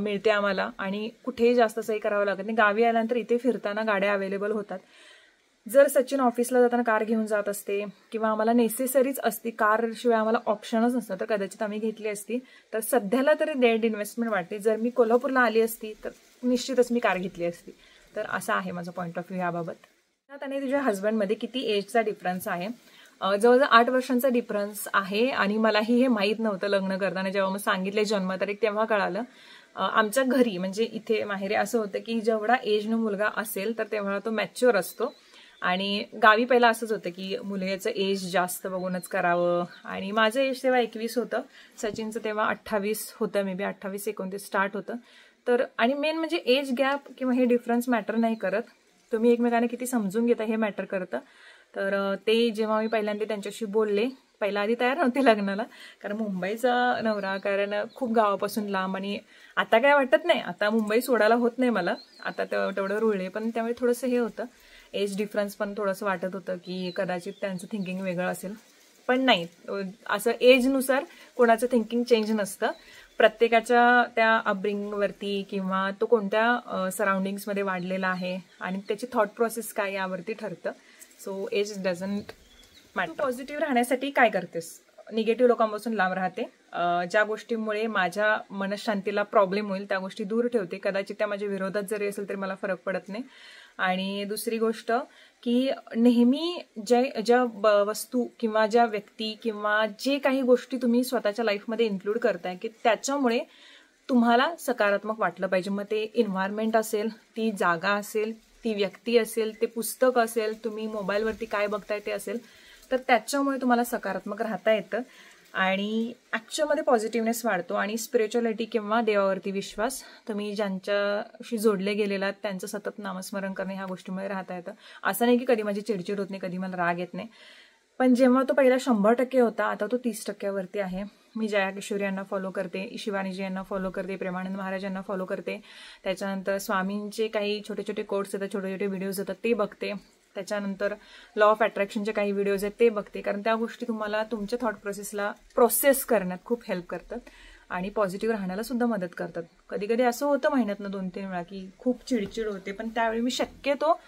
मिळते आम्हाला आणि कुठेही जास्त असंही करावं लागत नाही. गावी आल्यानंतर इथे फिरताना गाड्या अवेलेबल होतात. जर सचिन ऑफिसला जाताना कार घेऊन जात असते किंवा आम्हाला नेसेसरीच असती, कारशिवाय आम्हाला ऑप्शनच नसतं तर कदाचित आम्ही घेतली असती. तर सध्याला तरी डेड इन्व्हेस्टमेंट वाटते. जर मी कोल्हापूरला आली असती तर निश्चितच मी कार घेतली असती. तर असा आहे माझा पॉईंट ऑफ व्ह्यू याबाबत. आणि तुझ्या हस्बंडमध्ये किती एजचा डिफरन्स आहे? जवळजवळ 8 वर्षांचा डिफरन्स आहे आणि मलाही हे माहीत नव्हतं लग्न करताना. जेव्हा मग सांगितले जन्मतारीख तेव्हा कळालं. आमच्या घरी म्हणजे इथे माहेरी असं होतं की जेवढा एजनं मुलगा असेल तर तेव्हा तो मॅच्युअर असतो. आणि गावी पहिला असंच होतं की मुलग्याचं एज जास्त बघूनच करावं. आणि माझं एज तेव्हा 21 होतं, सचिनचं तेव्हा 28 होतं, मे बी 28-29 स्टार्ट होतं. तर आणि मेन म्हणजे एज गॅप किंवा हे डिफरन्स मॅटर नाही करत, तुम्ही एकमेकांना किती समजून घेता हे मॅटर करतं. तर ते जेव्हा मी पहिल्यांदा त्यांच्याशी बोलले, पहिला आधी तयार नव्हते लग्नाला, कारण मुंबईचा नवरा, कारण खूप गावापासून लांब. आणि आता काय वाटत नाही, आता मुंबई सोडायला होत नाही मला, आता तेवढं रुळले. पण त्यामुळे थोडंसं हे होतं, एज डिफरन्स पण थोडंसं वाटत होतं की कदाचित त्यांचं थिंकिंग वेगळं असेल. पण नाही, असं एजनुसार कोणाचं थिंकिंग चेंज नसतं. प्रत्येकाच्या त्या अपब्रिंगिंगवरती किंवा तो कोणत्या सराउंडिंग्समध्ये वाढलेला आहे आणि त्याची थॉट प्रोसेस काय यावरती ठरतं. So as doesn't matter. Positive राहण्यासाठी काय करतेस? निगेटिव्ह लोकांपासून लांब राहते. ज्या गोष्टींमुळे माझ्या मनशांतीला प्रॉब्लेम होईल त्या गोष्टी दूर ठेवते. कदाचित त्या माझ्या विरोधात जरी असेल तरी मला फरक पडत नाही. आणि दुसरी गोष्ट की नेहमी ज्या वस्तू किंवा ज्या व्यक्ती किंवा जे काही गोष्टी तुम्ही स्वतःच्या लाईफमध्ये इन्क्लूड करताय की त्याच्यामुळे तुम्हाला सकारात्मक वाटलं पाहिजे. मग ते एन्व्हायरमेंट असेल, ती जागा असेल, ती व्यक्ती असेल, ते पुस्तक असेल, तुम्ही मोबाईलवरती काय बघताय ते असेल, तर त्याच्यामुळे तुम्हाला सकारात्मक राहता येतं आणि ॲक्च्युअलमध्ये पॉझिटिव्हनेस वाढतो. आणि स्पिरिच्युअलिटी किंवा देवावरती विश्वास, तुम्ही ज्यांच्याशी जोडले गेलेला त्यांचं सतत नामस्मरण करणे, ह्या गोष्टीमध्ये राहता येतं. असं नाही की कधी माझी चिडचिड होत नाही, कधी मला राग येत नाही, पण जेव्हा तो पहिला 100% होता, आता तो 30%वरती आहे. मी जया किशोरी यांना फॉलो करते, शिवानीजी यांना फॉलो करते, प्रेमानंद महाराज यांना फॉलो करते. त्याच्यानंतर स्वामींचे काही छोटे छोटे कोट्स येतात, छोटे छोटे व्हिडिओज येतात, ते बघते. त्याच्यानंतर लॉ ऑफ अट्रॅक्शनचे काही व्हिडिओज आहेत ते बघते, कारण त्या गोष्टी तुम्हाला तुमच्या थॉट प्रोसेसला प्रोसेस करण्यात खूप हेल्प करतात आणि पॉझिटिव्ह राहण्याला सुद्धा मदत करतात. कधी कधी असं होतं महिन्यातनं 2-3 वेळा की खूप चिडचिड होते, पण त्यावेळी मी शक्यतो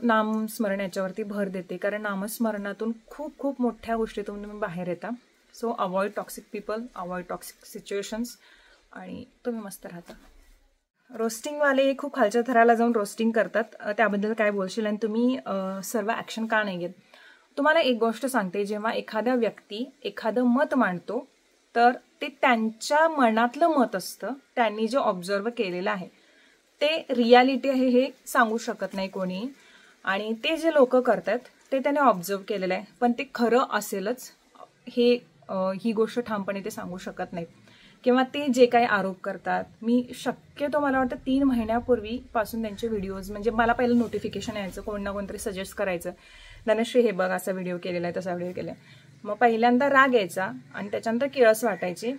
नामस्मरण याच्यावरती भर देते, कारण नामस्मरणातून खूप खूप मोठ्या गोष्टीतून तुम्ही बाहेर येता. So avoid toxic people, avoid toxic situations आणि तुम्ही मस्त राहता. रोस्टिंगवाले खूप खालच्या थराला जाऊन रोस्टिंग करतात, त्याबद्दल काय बोलशील आणि तुम्ही सर्व ॲक्शन का नाही घेत? तुम्हाला एक गोष्ट सांगते, जेव्हा एखाद्या व्यक्ती एखादं मत मांडतो तर ते त्यांच्या मनातलं मत असतं, त्यांनी जे ऑब्झर्व केलेलं आहे ते रियालिटी आहे हे सांगू शकत नाही कोणी. आणि ते जे लोक करतात ते त्याने ऑब्झर्व केलेलं आहे, पण ते खरं असेलच ही गोष्ट ठामपणे ते सांगू शकत नाहीत. किंवा ते जे काही आरोप करतात, मी शक्यतो मला वाटतं 3 महिन्यापूर्वीपासून त्यांचे व्हिडिओज, म्हणजे मला पहिलं नोटिफिकेशन यायचं, कोण ना कोणतरी सजेस्ट करायचं, धनश्री हे बघ असा व्हिडिओ केलेला आहे, तसा व्हिडिओ केलाय. मग पहिल्यांदा राग यायचा आणि त्याच्यानंतर किळस वाटायची.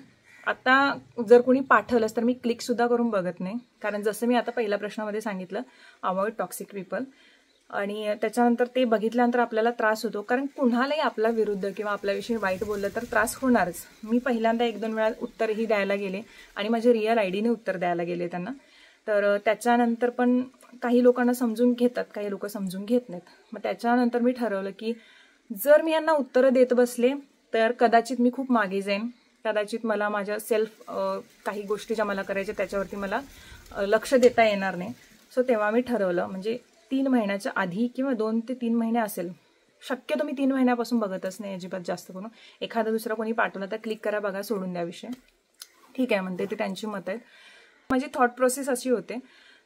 आता जर कोणी पाठवलंच तर मी क्लिक सुद्धा करून बघत नाही, कारण जसं मी आता पहिल्या प्रश्नामध्ये सांगितलं, अवॉइड टॉक्सिक पीपल. आणि त्याच्यानंतर ते बघितल्यानंतर आपल्याला त्रास होतो, कारण कुणालाही आपला विरुद्ध किंवा आपल्याविषयी वाईट बोललं तर त्रास होणारच. मी पहिल्यांदा 1-2 वेळा उत्तरही द्यायला गेले आणि माझे रिअल आयडीने उत्तर द्यायला गेले त्यांना. तर त्याच्यानंतर पण काही लोकांना समजून घेतात, काही लोक समजून घेत नाहीत. मग त्याच्यानंतर मी ठरवलं की जर मी यांना उत्तरं देत बसले तर कदाचित मी खूप मागे जाईन, कदाचित मला माझ्या सेल्फ काही गोष्टी ज्या मला करायच्या त्याच्यावरती मला लक्ष देता येणार नाही. सो तेव्हा मी ठरवलं, म्हणजे 3 महिन्याच्या आधी किंवा 2 ते 3 महिने असेल, शक्यतो मी 3 महिन्यापासून बघतच नाही अजिबात जास्त करून. एखादा दुसरा कोणी पाठवला तर क्लिक करा, बघा, सोडून द्या विषय. ठीक आहे म्हणते, ते त्यांची मत आहेत. माझी थॉट प्रोसेस अशी होते,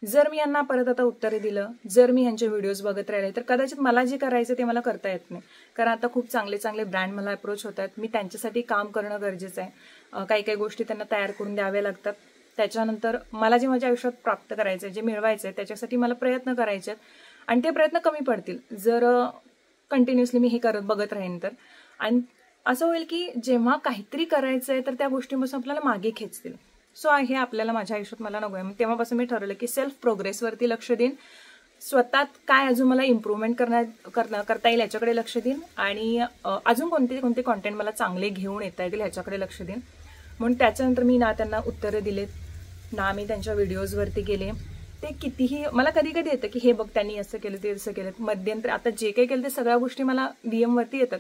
जर मी यांना परत आता उत्तर दिलं, जर मी यांचे व्हिडिओज बघत राहिले तर कदाचित मला जे करायचं ते मला करता येत नाही, कारण आता खूप चांगले चांगले ब्रँड मला अप्रोच होत आहेत. मी त्यांच्यासाठी काम करणं गरजेचं आहे, काही काही गोष्टी त्यांना तयार करून द्याव्या लागतात. त्याच्यानंतर मला जे माझ्या आयुष्यात प्राप्त करायचं आहे, जे मिळवायचं आहे, त्याच्यासाठी मला प्रयत्न करायचे आहेत आणि ते प्रयत्न कमी पडतील जर कंटिन्युअसली मी हे बघत राहीन तर. आणि असं होईल की जेव्हा काहीतरी करायचं आहे तर त्या गोष्टींपासून आपल्याला मागे खेचतील. सो हे आपल्याला माझ्या आयुष्यात मला नको आहे. तेव्हापासून मी ठरवलं की सेल्फ प्रोग्रेसवरती लक्ष देईन, स्वतःत काय अजून मला इम्प्रूव्हमेंट करता येईल याच्याकडे लक्ष देईन आणि अजून कोणते कॉन्टेंट मला चांगले घेऊन येता येतील ह्याच्याकडे लक्ष देईन. म्हणून त्याच्यानंतर मी ना त्यांना उत्तरं दिलेत, ना मी त्यांच्या व्हिडिओजवरती गेले. ते कितीही मला कधी कधी येतं की हे बघ त्यांनी असं केलं, ते असं केलं. मध्यंतरी आता जे काही केलं ते सगळ्या गोष्टी मला डीएमवरती येतात,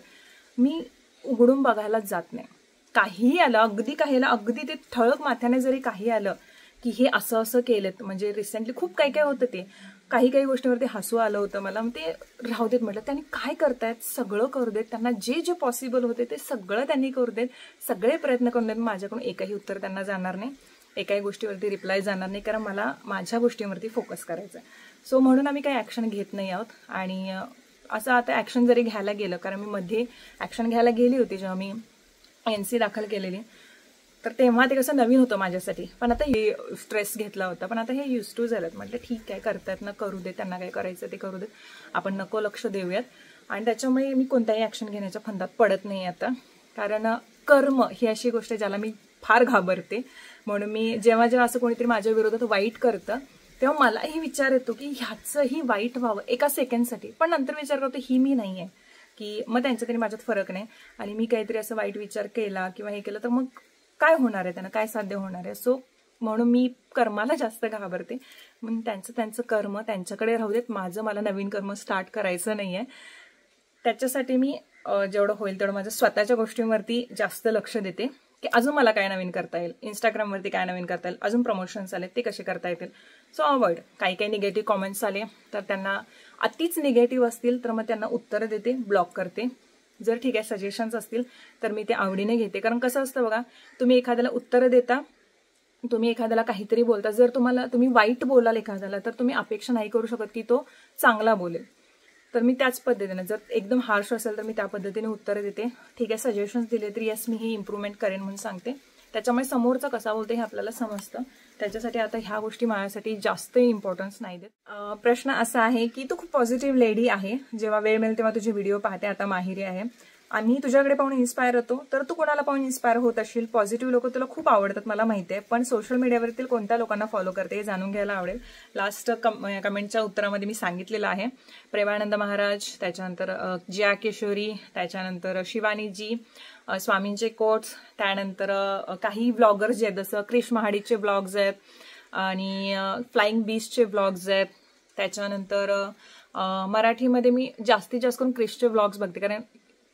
मी उघडून बघायलाच जात नाही. काहीही आलं, अगदी अगदी ते ठळक माथ्याने जरी काही आलं की हे असं असं केलं, म्हणजे रिसेंटली खूप काही होतं, ते काही गोष्टीवरती हसू आलं होतं मला. मग ते राहू देत म्हटलं, त्यांनी काय करतायत सगळं करू देत, त्यांना जे पॉसिबल होते ते सगळं त्यांनी करू देत, सगळे प्रयत्न करून देत. माझ्याकडून एकही उत्तर त्यांना जाणार नाही, एकाही गोष्टीवरती रिप्लाय जाणार नाही, कारण मला माझ्या गोष्टींवरती फोकस करायचा आहे. सो म्हणून आम्ही काही ॲक्शन घेत नाही आहोत. आणि असं आता ॲक्शन जरी घ्यायला गेलं, कारण मी मध्ये ॲक्शन घ्यायला गेली होती जेव्हा मी NC दाखल केलेली, तर तेव्हा ते कसं नवीन होतं माझ्यासाठी, पण आता हे स्ट्रेस घेतला होता. पण आता हे यूज टू झालं. म्हटलं ठीक आहे, करतायत ना, करू देत, त्यांना काय करायचं ते करू देत, आपण नको लक्ष देऊयात. आणि त्याच्यामुळे मी कोणत्याही ॲक्शन घेण्याच्या फंदात पडत नाही आता, कारण कर्म ही अशी गोष्ट ज्याला मी फार घाबरते. म्हणून मी जेव्हा असं कोणीतरी माझ्या विरोधात वाईट करतं तेव्हा मलाही विचार येतो की ह्याचंही वाईट व्हावं एका सेकंडसाठी, पण नंतर विचार करतो ही मी नाही आहे, की मग त्यांच्या तरी माझ्यात फरक नाही. आणि मी काहीतरी असं वाईट विचार केला किंवा हे केलं तर मग काय होणार आहे, त्यांना काय साध्य होणार आहे. सो म्हणून मी कर्माला जास्त घाबरते. म्हणून त्यांचं कर्म त्यांच्याकडे राहू देत, माझं मला नवीन कर्म स्टार्ट करायचं नाही आहे. त्याच्यासाठी मी जेवढं होईल तेवढं माझ्या स्वतःच्या गोष्टींवरती जास्त लक्ष देते. की अजून मला काय नवीन करता येईल, इंस्टाग्रामवरती काय नवीन करता येईल, अजून प्रमोशन्स आले ते कसे करता येतील. So avoid. काही निगेटिव्ह कॉमेंट्स आले तर त्यांना अतिच निगेटिव्ह असतील तर मग त्यांना उत्तर देते, ब्लॉक करते. जर ठीक आहे सजेशन्स असतील तर मी ते आवडीने घेते. कारण कसं असतं बघा, तुम्ही एखाद्याला उत्तर देता, तुम्ही एखाद्याला काहीतरी बोलता, जर तुम्ही वाईट बोलाल एखाद्याला तर तुम्ही अपेक्षा नाही करू शकत की तो चांगला बोलेल. तर मी त्याच पद्धतीने, जर एकदम हार्श असेल तर मी त्या पद्धतीने उत्तर देते. ठीक आहे सजेशन्स दिले तर येस मी ही इम्प्रूव्हमेंट करेन म्हणून सांगते. त्याच्यामुळे समोरचा कसा बोलते हे आपल्याला समजतं. त्याच्यासाठी आता ह्या गोष्टी माझ्यासाठी जास्त इम्पॉर्टन्स नाही देत. प्रश्न असा आहे की तू खूप पॉझिटिव्ह लेडी आहे, जेव्हा वेळ मिळेल तेव्हा तुझे व्हिडिओ पाहते, आता माहिरी आहे. आम्ही तुझ्याकडे पाहून इन्स्पायर होतो, तर तू कोणाला पाहून इन्स्पायर होत असशील? पॉझिटिव्ह लोक तुला खूप आवडतात मला माहिती आहे, पण सोशल मीडियावरील कोणत्या लोकांना फॉलो करते हे जाणून घ्यायला आवडेल. लास्ट कमेंटच्या उत्तरामध्ये मी सांगितलेलं आहे. प्रेमानंद महाराज, त्याच्यानंतर जिया किशोरी, त्याच्यानंतर शिवानीजी, स्वामींचे कोट्स, त्यानंतर काही व्लॉगर्स जे आहेत जसं क्रिश महाडीचे व्लॉग्स आहेत आणि फ्लाइंग बीचचे व्लॉग्स आहेत. त्याच्यानंतर मराठीमध्ये मी जास्तीत जास्त करून क्रिशचे व्लॉग्स बघते, कारण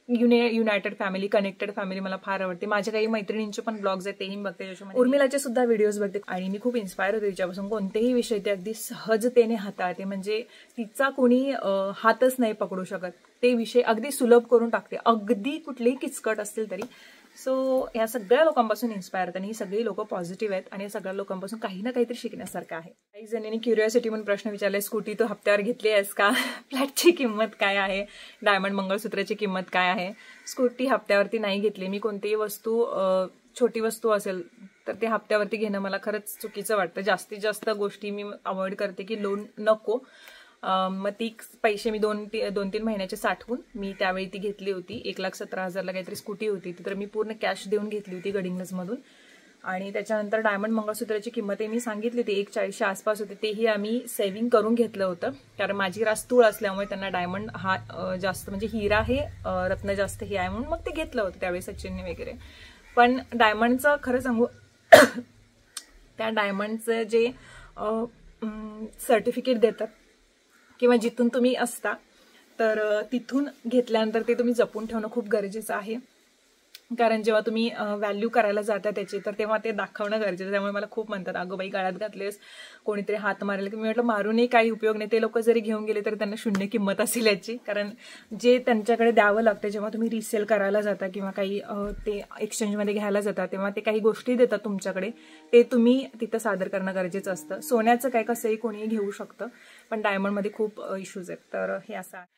युनायटेड फॅमिली, कनेक्टेड फॅमिली मला फार आवडते. माझ्या काही मैत्रिणींचे पण ब्लॉग्स आहेत तेही बघते, ज्याच्यामध्ये उर्मिलाचे सुद्धा व्हिडिओज बघते आणि मी खूप इन्स्पायर होते तिच्यापासून. कोणतेही विषय ते अगदी सहजतेने हाताळते, म्हणजे तिचा कोणी हातच नाही पकडू शकत. ते विषय अगदी सुलभ करून टाकते, अगदी कुठलेही किचकट असतील तरी. सो या सगळ्या लोकांपासून इन्स्पायर आहेत आणि ही सगळी लोक पॉझिटिव्ह आहेत आणि या सगळ्या लोकांपासून काही ना काहीतरी शिकण्यासारखं आहे. काही जणांनी क्युरिओसिटी म्हणून प्रश्न विचारले, स्कूटी तू हप्त्यावर घेतली आहेस का? फ्लॅटची किंमत काय आहे? डायमंड मंगळसूत्राची किंमत काय आहे? स्कूटी हप्त्यावरती नाही घेतली मी. कोणतीही वस्तू छोटी वस्तू असेल तर ते हप्त्यावरती घेणं मला खरंच चुकीचं वाटतं. जास्तीत जास्त गोष्टी मी अवॉइड करते की लोन नको. मग ती पैसे मी 2-3 महिन्याचे साठवून मी त्यावेळी ती घेतली होती. 1,17,000ला काहीतरी स्कूटी होती ती, तर मी पूर्ण कॅश देऊन घेतली होती गडिंग्लजमधून. आणि त्याच्यानंतर डायमंड मंगळसूत्राची किंमतही मी सांगितली होती, 1,40,000 आसपास होते. तेही आम्ही सेव्हिंग करून घेतलं होतं, कारण माझी रास तूळ असल्यामुळे त्यांना डायमंड हा जास्त, म्हणजे हिरा हे रत्न जास्त हे आहे म्हणून मग ते घेतलं होतं त्यावेळी सचिनने वगैरे. पण डायमंडचं खरं सांगू, त्या डायमंडचं जे सर्टिफिकेट देतात किंवा जिथून तुम्ही असता तर तिथून घेतल्यानंतर ते तुम्ही जपून ठेवणं खूप गरजेचं आहे. कारण जेव्हा तुम्ही व्हॅल्यू करायला जाता त्याची, तर तेव्हा ते दाखवणं गरजेचं. त्यामुळे मला खूप म्हणतात, अगं बाई गळ्यात घातलेस, कोणीतरी हात मारेल की. मी म्हटलं मारूनही काही उपयोग नाही. ते लोक जरी घेऊन गेले तरी त्यांना शून्य किंमत असेल याची. कारण जे त्यांच्याकडे द्यावं लागतं जेव्हा तुम्ही रिसेल करायला जाता किंवा काही ते एक्सचेंजमध्ये घ्यायला जाता, तेव्हा ते काही गोष्टी देतात तुमच्याकडे, ते तुम्ही तिथं सादर करणं गरजेचं असतं. सोन्याचं काय कसंही कोणीही घेऊ शकतं, पण डायमंडमध्ये खूप इश्यूज आहेत. तर हे असं आहे.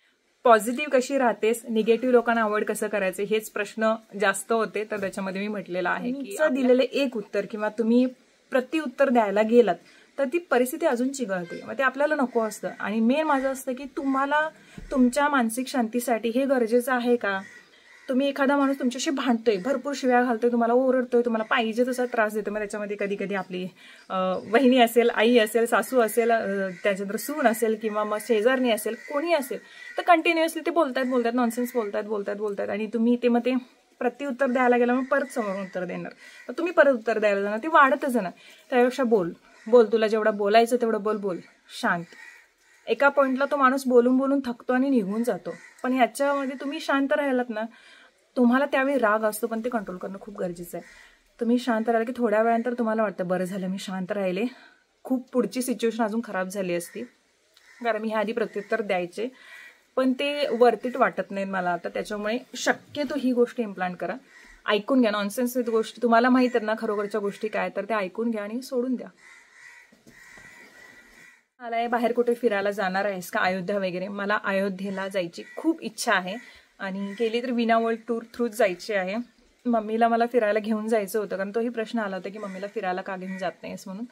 पॉझिटिव्ह कशी राहतेस, निगेटिव्ह लोकांना अवॉइड कसं करायचं, हेच प्रश्न जास्त होते. तर त्याच्यामध्ये मी म्हटलेलं आहे की दिलेले एक उत्तर किंवा तुम्ही प्रत्युत्तर द्यायला गेलात तर ती परिस्थिती अजून चिघळते, मग ते आपल्याला नको असतं. आणि मेन माझं असतं की तुम्हाला तुमच्या मानसिक शांतीसाठी हे गरजेचं आहे का? तुम्ही एखादा माणूस तुमच्याशी भांडतोय, भरपूर शिव्या घालतोय, तुम्हाला ओरडतोय, तुम्हाला पाहिजे तसा त्रास देतो, मग त्याच्यामध्ये कधी कधी आपली वहिनी असेल, आई असेल, सासू असेल, त्याच्यानंतर सून असेल किंवा मग शेजारणी असेल, कोणी असेल, तर कंटिन्युअसली ते बोलतात, नॉनसेन्स बोलतात आणि तुम्ही ते मग ते प्रत्युत्तर द्यायला गेला, मग परत समोरून उत्तर देणार, मग तुम्ही परत उत्तर द्यायला जाणार, ते वाढतच जाणार. त्यापेक्षा बोल, तुला जेवढं बोलायचं तेवढं बोल, शांत. एका पॉइंटला तो माणूस बोलून थकतो आणि निघून जातो. पण ह्याच्यामध्ये तुम्ही शांत राहिलात ना, तुम्हाला त्यावेळी राग असतो, पण ते कंट्रोल करणं खूप गरजेचं आहे. तुम्ही शांत राहिला की थोड्या वेळानंतर तुम्हाला वाटतं बरं झालं मी शांत राहिले, खूप पुढची सिच्युएशन अजून खराब झाली असती. कारण मी ह्या आधी प्रत्युत्तर द्यायचे, पण ते वर्थिट वाटत नाही मला आता. त्याच्यामुळे शक्यतो ही गोष्ट इम्प्लांट करा. ऐकून घ्या, नॉनसेन्स गोष्टी तुम्हाला माहित आहेत ना खरोखरच्या गोष्टी काय, तर त्या ऐकून घ्या आणि सोडून द्या. मला बाहेर कुठे फिरायला जाणार आहेस का, अयोध्या वगैरे? मला अयोध्येला जायची खूप इच्छा आहे आणि गेली तर विना वर्ल्ड टूर थ्रूच जायची आहे. मम्मीला मला फिरायला घेऊन जायचं होतं, कारण तोही प्रश्न आला होता की मम्मीला फिरायला का घेऊन जात नाहीस म्हणून.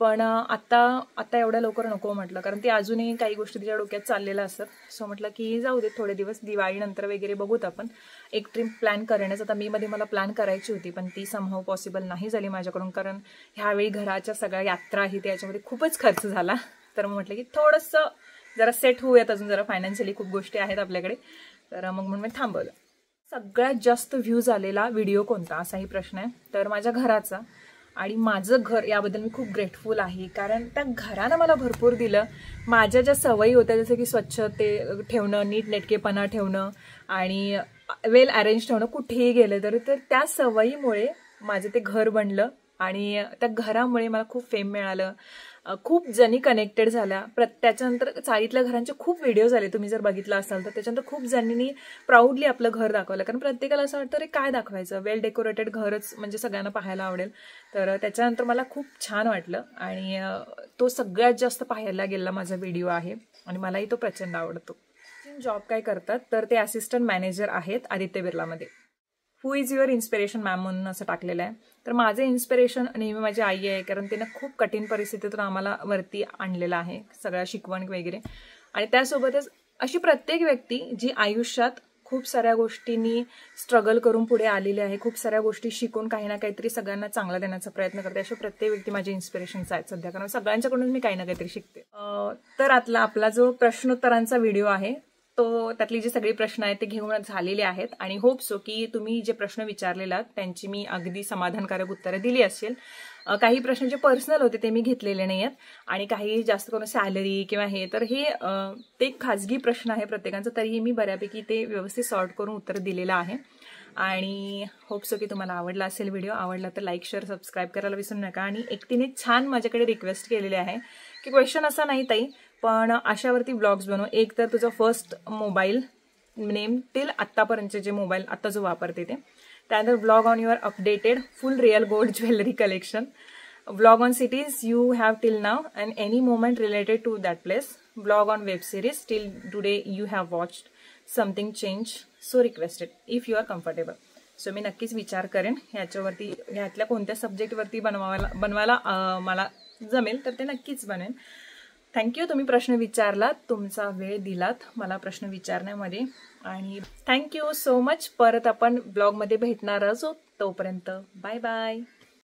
पण आता एवढ्या लवकर नको म्हटलं, कारण ते अजूनही काही गोष्टी तिच्या डोक्यात चाललेल्या असतात. सो म्हटलं की जाऊ दे थोडे दिवस, दिवाळीनंतर वगैरे बघूत आपण. एक ट्रिप प्लॅन करण्याचं आता मध्ये मला प्लॅन करायची होती, पण ती समहाऊ पॉसिबल नाही झाली माझ्याकडून, कारण ह्यावेळी घराच्या सगळ्या यात्रा आहे त्याच्यामध्ये खूपच खर्च झाला. तर मग म्हटलं की थोडंसं जरा सेट होऊयात, अजून जरा फायनान्शियली खूप गोष्टी आहेत आपल्याकडे, तर मग म्हणून मी थांबवलं. सगळ्यात जास्त व्ह्यूज आलेला व्हिडिओ कोणता, असाही प्रश्न आहे. तर माझ्या घराचा, आणि माझं घर याबद्दल मी खूप ग्रेटफुल आहे, कारण त्या घरानं मला भरपूर दिलं. माझ्या ज्या सवयी होत्या, जसं की स्वच्छते ठेवणं, नीटनेटकेपणा ठेवणं आणि वेल अरेंज ठेवणं, कुठेही गेलं तर त्या सवयीमुळे माझं ते घर बनलं आणि त्या घरामुळे मला खूप फेम मिळालं. खूप जणी कनेक्टेड झाल्या. त्याच्यानंतर चाळीतल्या घरांचे खूप व्हिडिओ झाले, तुम्ही जर बघितलं असाल तर. त्याच्यानंतर खूप जणींनी प्राऊडली आपलं घर दाखवलं, कारण प्रत्येकाला असं वाटतं रे काय दाखवायचं, वेल डेकोरेटेड घरच म्हणजे सगळ्यांना पाहायला आवडेल. तर त्याच्यानंतर मला खूप छान वाटलं आणि तो सगळ्यात जास्त पाहायला गेलेला माझा व्हिडिओ आहे आणि मलाही तो प्रचंड आवडतो. जॉब काय करतात तर ते असिस्टंट मॅनेजर आहेत आदित्य बिर्लामध्ये. Who is your inspiration ma'am म्हणून असं टाकलेलं आहे. तर माझं इन्स्पिरेशन नेहमी माझी आई आहे, कारण तिनं खूप कठीण परिस्थितीतून आम्हाला वरती आणलेलं आहे, सगळ्या शिकवण वगैरे. आणि त्यासोबतच अशी प्रत्येक व्यक्ती जी आयुष्यात खूप साऱ्या गोष्टींनी स्ट्रगल करून पुढे आलेली आहे, खूप साऱ्या गोष्टी शिकून काही ना काहीतरी सगळ्यांना चांगला देण्याचा प्रयत्न करते, अशी प्रत्येक व्यक्ती माझी इन्स्पिरेशन्स आहेत सध्या, कारण सगळ्यांच्याकडून मी काही ना काहीतरी शिकते. तर आपला जो प्रश्नोत्तरांचा व्हिडिओ आहे तो त्यातली जी सगळी प्रश्न आहेत ते घेऊन झालेले आहेत आणि होप सो की तुम्ही जे प्रश्न विचारलेला त्यांची मी अगदी समाधानकारक उत्तरं दिली असेल. काही प्रश्न जे पर्सनल होते ते मी घेतलेले नाही आहेत आणि काही जास्त करून सॅलरी किंवा हे, तर हे ते खाजगी प्रश्न आहे प्रत्येकांचा, तरीही मी बऱ्यापैकी ते व्यवस्थित सॉर्ट करून उत्तर दिलेलं आहे. आणि होप सो की तुम्हाला आवडला असेल व्हिडिओ. आवडला तर लाईक शेअर सबस्क्राईब करायला विसरू नका. आणि एकटीने छान माझ्याकडे रिक्वेस्ट केलेली आहे की क्वेश्चन असा नाही ताई, पण अशावरती ब्लॉग्स बनव. एक तर तुझं फर्स्ट मोबाईल नेम टिल आत्तापर्यंतचे जे मोबाईल आत्ता जो वापरते ते, त्यानंतर blog on your updated full real gold jewellery collection, blog on cities you have till now and any moment related to that place, blog on web series till today you have watched something change so requested if you are comfortable. So मी नक्कीच विचार करेन ह्याच्यावरती, ह्यातल्या कोणत्या सब्जेक्टवरती बनवायला मला जमेल तर ते नक्कीच बनेन. थँक्यू, तुम्ही प्रश्न विचारलात, तुमचा वेळ दिलात मला प्रश्न विचारण्यामध्ये आणि थँक्यू सो मच. परत आपण ब्लॉगमध्ये भेटणार आहोत, तोपर्यंत बाय बाय.